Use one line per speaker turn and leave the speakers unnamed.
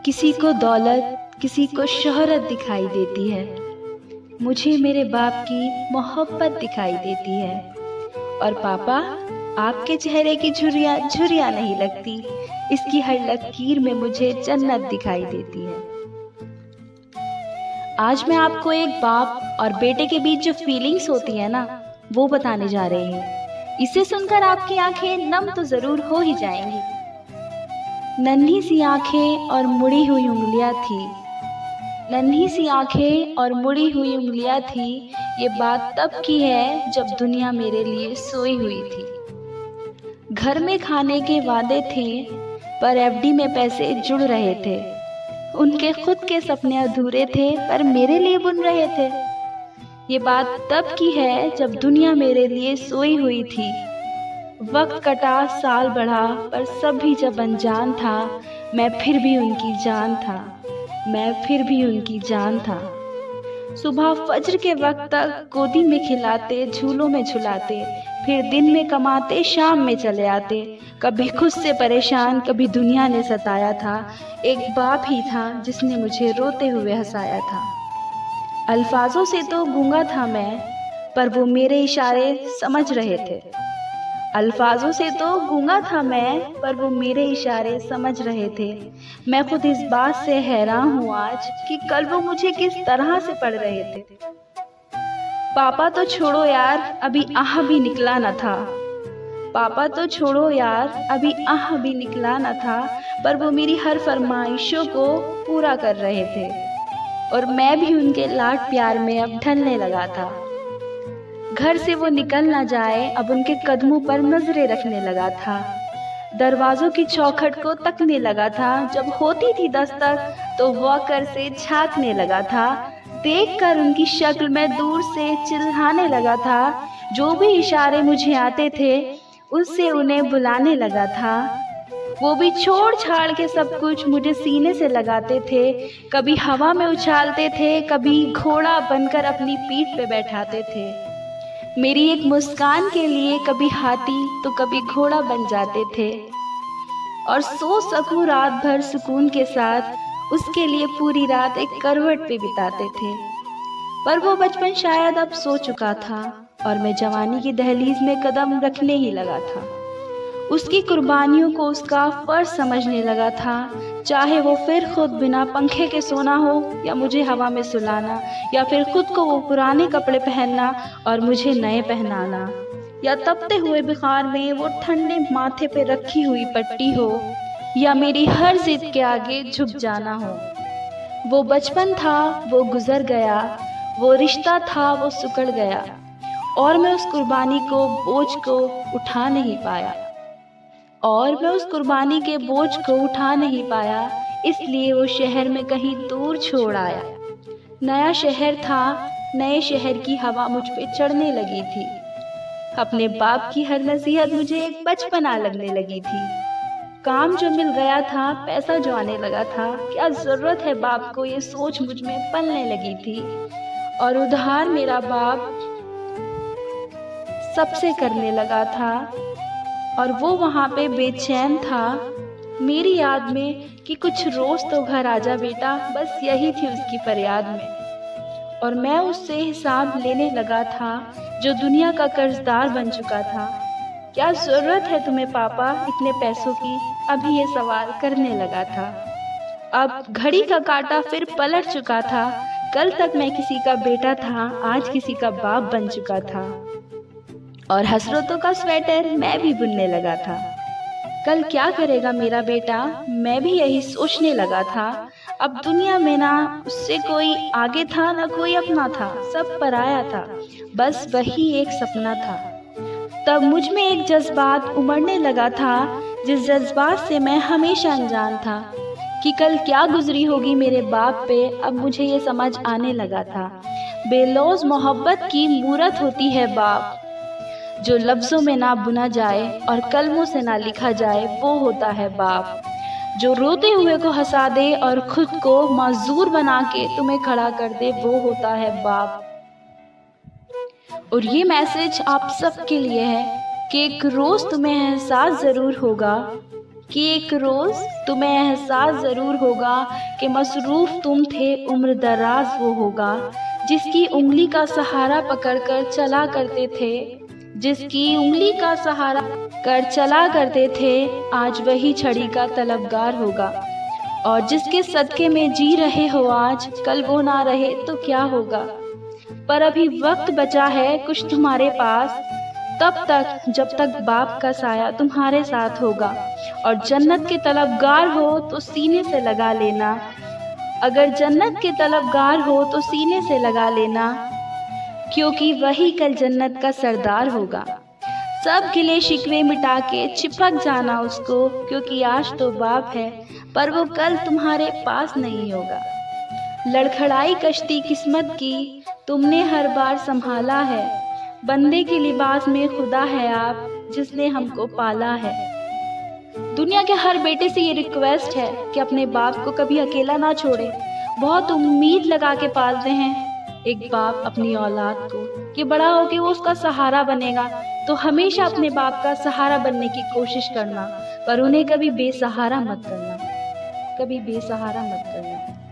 किसी को दौलत, किसी को शोहरत दिखाई देती है। मुझे मेरे बाप की मोहब्बत दिखाई देती है। और पापा, आपके चेहरे की झुर्रियाँ झुर्रियाँ नहीं लगती, इसकी हर लकीर में मुझे जन्नत दिखाई देती है। आज मैं आपको एक बाप और बेटे के बीच जो फीलिंग्स होती है ना, वो बताने जा रही हूँ। इसे सुनकर आपकी आंखें नम तो जरूर हो ही जाएंगी। नन्ही सी आंखें और मुड़ी हुई उंगलियां थी, नन्ही सी आंखें और मुड़ी हुई उंगलियां थी। ये बात तब की है जब दुनिया मेरे लिए सोई हुई थी। घर में खाने के वादे थे, पर एफडी में पैसे जुड़ रहे थे। उनके खुद के सपने अधूरे थे, पर मेरे लिए बुन रहे थे। ये बात तब की है जब दुनिया मेरे लिए सोई हुई थी। वक्त कटा, साल बढ़ा, पर सब भी जब अनजान था, मैं फिर भी उनकी जान था, मैं फिर भी उनकी जान था। सुबह फज्र के वक्त तक गोदी में खिलाते, झूलों में झुलाते, फिर दिन में कमाते, शाम में चले आते। कभी खुद से परेशान, कभी दुनिया ने सताया था। एक बाप ही था जिसने मुझे रोते हुए हंसाया था। अल्फाजों से तो गूंगा था मैं, पर वो मेरे इशारे समझ रहे थे। अल्फाजों से तो गूंगा था मैं, पर वो मेरे इशारे समझ रहे थे। मैं खुद इस बात से हैरान हूँ आज कि कल वो मुझे किस तरह से पढ़ रहे थे। पापा तो छोड़ो यार, अभी आह भी निकला न था। पापा तो छोड़ो यार, अभी आह भी निकला न था, पर वो मेरी हर फरमाइशों को पूरा कर रहे थे। और मैं भी उनके लाड प्यार में अब ढलने लगा था। घर से वो निकल ना जाए, अब उनके कदमों पर नजरें रखने लगा था। दरवाजों की चौखट को तकने लगा था। जब होती थी दस्तक तो वॉकर से झांकने लगा था। देखकर उनकी शक्ल में दूर से चिल्लाने लगा था। जो भी इशारे मुझे आते थे, उससे उन्हें बुलाने लगा था। वो भी छोड़ छाड़ के सब कुछ मुझे सीने से लगाते थे। कभी हवा में उछालते थे, कभी घोड़ा बनकर अपनी पीठ पे बैठाते थे। मेरी एक मुस्कान के लिए कभी हाथी तो कभी घोड़ा बन जाते थे। और सो सकूं रात भर सुकून के साथ, उसके लिए पूरी रात एक करवट पे बिताते थे। पर वो बचपन शायद अब सो चुका था, और मैं जवानी की दहलीज में कदम रखने ही लगा था। उसकी कुर्बानियों को उसका फर्ज समझने लगा था। चाहे वो फिर खुद बिना पंखे के सोना हो, या मुझे हवा में सुलाना, या फिर खुद को वो पुराने कपड़े पहनना और मुझे नए पहनाना, या तपते हुए बुखार में वो ठंडे माथे पे रखी हुई पट्टी हो, या मेरी हर जिद के आगे झुक जाना हो। वो बचपन था, वो गुजर गया। वो रिश्ता था, वो सिकुड़ गया। और मैं उस कुर्बानी को, बोझ को उठा नहीं पाया। और मैं उस कुर्बानी के बोझ को उठा नहीं पाया, इसलिए वो शहर में कहीं दूर छोड़ आया। नया शहर था, नए शहर की हवा मुझ पे चढ़ने लगी थी। अपने बाप की हर नसीहत मुझे एक बचपना लगने लगी थी। काम जो मिल गया था, पैसा जो आने लगा था, क्या जरूरत है बाप को, ये सोच मुझ में पलने लगी थी। और उधार मेरा बाप सबसे करने लगा था, और वो वहाँ पे बेचैन था मेरी याद में कि कुछ रोज तो घर आजा बेटा, बस यही थी उसकी फरियाद में। और मैं उससे हिसाब लेने लगा था, जो दुनिया का कर्जदार बन चुका था। क्या जरूरत है तुम्हें पापा इतने पैसों की, अभी ये सवाल करने लगा था। अब घड़ी का कांटा फिर पलट चुका था। कल तक मैं किसी का बेटा था, आज किसी का बाप बन चुका था। और हसरतों का स्वेटर मैं भी बुनने लगा था। कल क्या करेगा मेरा बेटा, मैं भी यही सोचने लगा था। अब दुनिया में ना उससे कोई आगे था, ना कोई अपना था, सब पराया था। बस वही एक सपना था। तब मुझ में एक जज्बात उमड़ने लगा था, जिस जज्बात से मैं हमेशा अनजान था कि कल क्या गुजरी होगी मेरे बाप पे। अब मुझे ये समझ आने लगा था, बेलौज मोहब्बत की मूरत होती है बाप। जो लफ्जों में ना बुना जाए और कलमों से ना लिखा जाए, वो होता है बाप। जो रोते हुए को हंसा दे और खुद को माजूर बना के तुम्हें खड़ा कर दे, वो होता है बाप। और ये मैसेज आप सबके लिए है कि एक रोज तुम्हें एहसास जरूर होगा कि एक रोज तुम्हें एहसास जरूर होगा कि मसरूफ तुम थे, उम्र दराज वो होगा जिसकी उंगली का सहारा पकड़कर चला करते थे, जिसकी उंगली का सहारा कर चला करते थे, आज वही छड़ी का तलबगार होगा। और जिसके सदके में जी रहे हो आज, कल वो ना रहे तो क्या होगा। पर अभी वक्त बचा है कुछ तुम्हारे पास, तब तक जब तक बाप का साया तुम्हारे साथ होगा। और जन्नत के तलबगार हो तो सीने से लगा लेना, अगर जन्नत के तलबगार हो तो सीने से लगा लेना, क्योंकि वही कल जन्नत का सरदार होगा। सब गिले शिकवे मिटा के चिपक जाना उसको, क्योंकि आज तो बाप है पर वो कल तुम्हारे पास नहीं होगा। लड़खड़ाई कश्ती किस्मत की तुमने हर बार संभाला है, बंदे के लिबास में खुदा है आप जिसने हमको पाला है। दुनिया के हर बेटे से ये रिक्वेस्ट है कि अपने बाप को कभी अकेला ना छोड़े। बहुत उम्मीद लगा के पालते हैं एक बाप अपनी औलाद को कि बड़ा होके वो उसका सहारा बनेगा, तो हमेशा अपने बाप का सहारा बनने की कोशिश करना, पर उन्हें कभी बेसहारा मत करना, कभी बेसहारा मत करना।